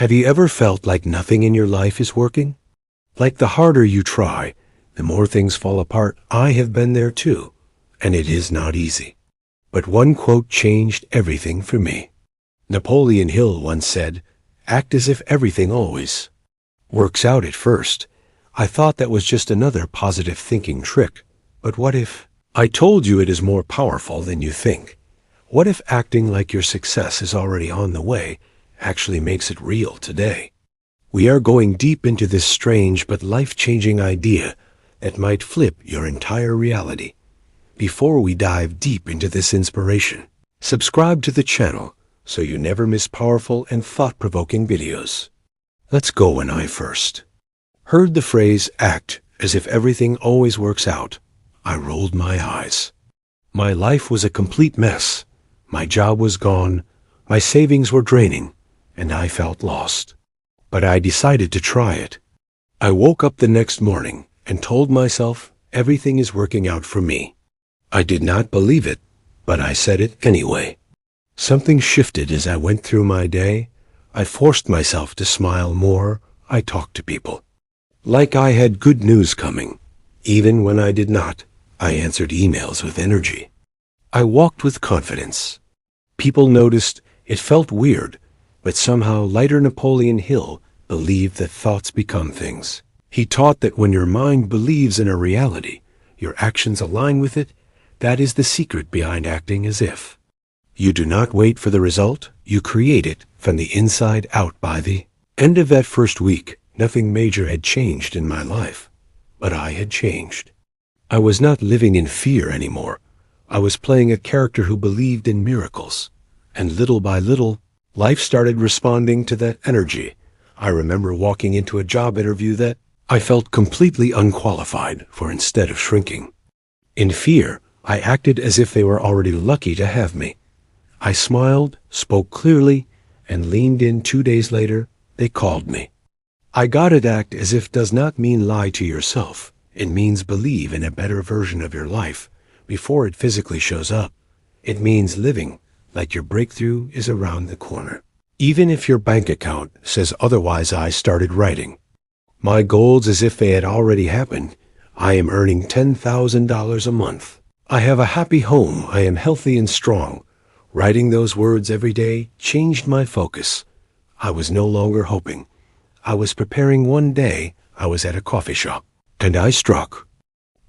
Have you ever felt like nothing in your life is working? Like the harder you try, the more things fall apart? I have been there too, and it is not easy. But one quote changed everything for me. Napoleon Hill once said, "Act as if everything always works out at first." I thought that was just another positive thinking trick. But what if I told you it is more powerful than you think? What if acting like your success is already on the way actually makes it real today? We are going deep into this strange but life-changing idea that might flip your entire reality. Before we dive deep into this inspiration, subscribe to the channel so you never miss powerful and thought-provoking videos. Let's go. When I first heard the phrase, "act as if everything always works out," I rolled my eyes. My life was a complete mess. My job was gone, my savings were draining, and I felt lost. But I decided to try it. I woke up the next morning and told myself everything is working out for me. I did not believe it, but I said it anyway. Something shifted as I went through my day. I forced myself to smile more. I talked to people like I had good news coming. Even when I did not, I answered emails with energy. I walked with confidence. People noticed. It felt weird, but somehow lighter. Napoleon Hill believed that thoughts become things. He taught that when your mind believes in a reality, your actions align with it. That is the secret behind acting as if. You do not wait for the result, you create it from the inside out. By the end of that first week, nothing major had changed in my life, but I had changed. I was not living in fear anymore. I was playing a character who believed in miracles. And little by little, life started responding to that energy. I remember walking into a job interview that I felt completely unqualified for. Instead of shrinking in fear, I acted as if they were already lucky to have me. I smiled, spoke clearly, and leaned in. 2 days later, they called me. I got it. Act as if does not mean lie to yourself. It means believe in a better version of your life before it physically shows up. It means living like your breakthrough is around the corner, even if your bank account says otherwise. I started writing my goals as if they had already happened. I am earning $10,000 a month. I have a happy home. I am healthy and strong. Writing those words every day changed my focus. I was no longer hoping. I was preparing. One day, I was at a coffee shop, and I struck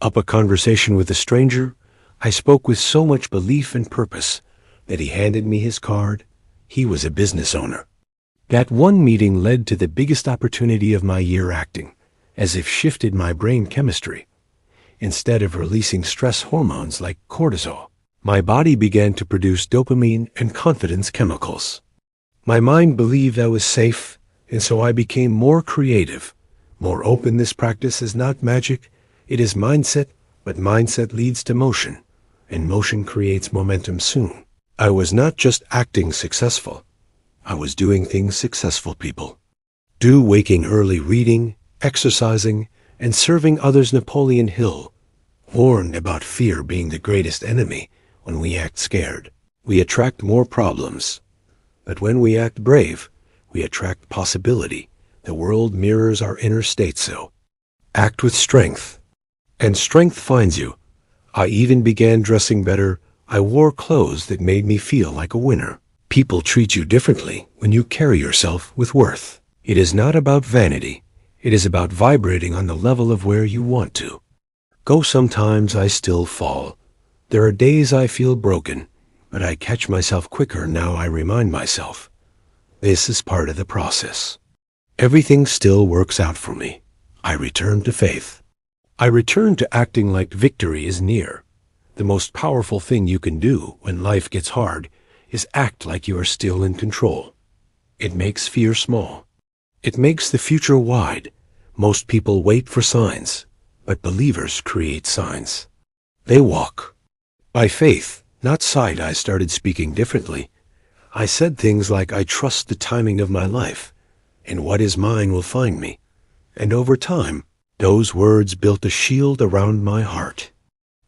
up a conversation with a stranger. I spoke with so much belief and purpose that he handed me his card. He was a business owner. That one meeting led to the biggest opportunity of my year. Acting as if shifted my brain chemistry. Instead of releasing stress hormones like cortisol, my body began to produce dopamine and confidence chemicals. My mind believed I was safe, and so I became more creative, more open. This practice is not magic, it is mindset, but mindset leads to motion, and motion creates momentum. Soon, I was not just acting successful, I was doing things successful people do. Waking early, reading, exercising, and serving others. Napoleon Hill warned about fear being the greatest enemy. When we act scared, we attract more problems. But when we act brave, we attract possibility. The world mirrors our inner state. So act with strength, and strength finds you. I even began dressing better. I wore clothes that made me feel like a winner. People treat you differently when you carry yourself with worth. It is not about vanity. It is about vibrating on the level of where you want to go. Sometimes I still fall. There are days I feel broken, but I catch myself quicker. Now I remind myself, this is part of the process. Everything still works out for me. I return to faith. I return to acting like victory is near. The most powerful thing you can do when life gets hard is act like you are still in control. It makes fear small. It makes the future wide. Most people wait for signs, but believers create signs. They walk by faith, not sight. I started speaking differently. I said things like, I trust the timing of my life, and what is mine will find me. And over time, those words built a shield around my heart.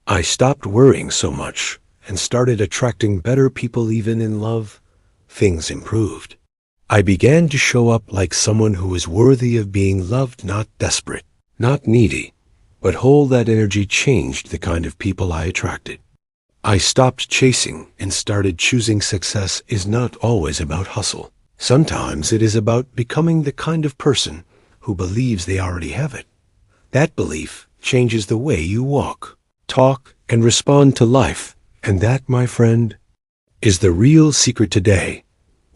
I stopped worrying so much and started attracting better people. Even in love, things improved. I began to show up like someone who was worthy of being loved, not desperate, not needy, but whole. That energy changed the kind of people I attracted. I stopped chasing and started choosing. Success is not always about hustle. Sometimes it is about becoming the kind of person who believes they already have it. That belief changes the way you walk, talk, and respond to life. And that, my friend, is the real secret today.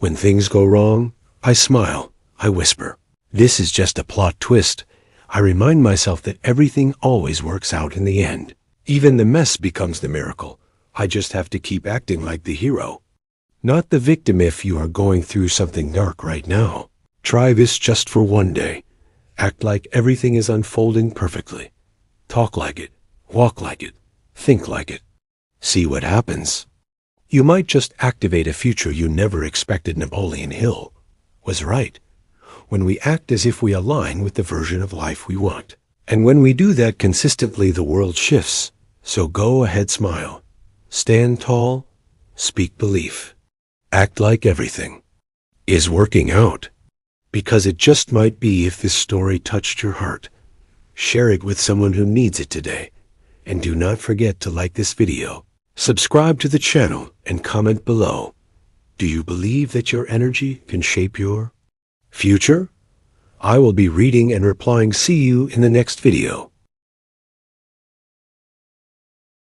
When things go wrong, I smile, I whisper, "This is just a plot twist." I remind myself that everything always works out in the end. Even the mess becomes the miracle. I just have to keep acting like the hero, not the victim. If you are going through something dark right now, try this just for one day. Act like everything is unfolding perfectly. Talk like it, walk like it, think like it. See what happens. You might just activate a future you never expected. Napoleon Hill was right. When we act as if we align with the version of life we want. And when we do that consistently, the world shifts. So go ahead, smile. Stand tall. Speak belief. Act like everything is working out. Because it just might be. If this story touched your heart, share it with someone who needs it today. And do not forget to like this video, subscribe to the channel, and comment below. Do you believe that your energy can shape your future? I will be reading and replying. See you in the next video.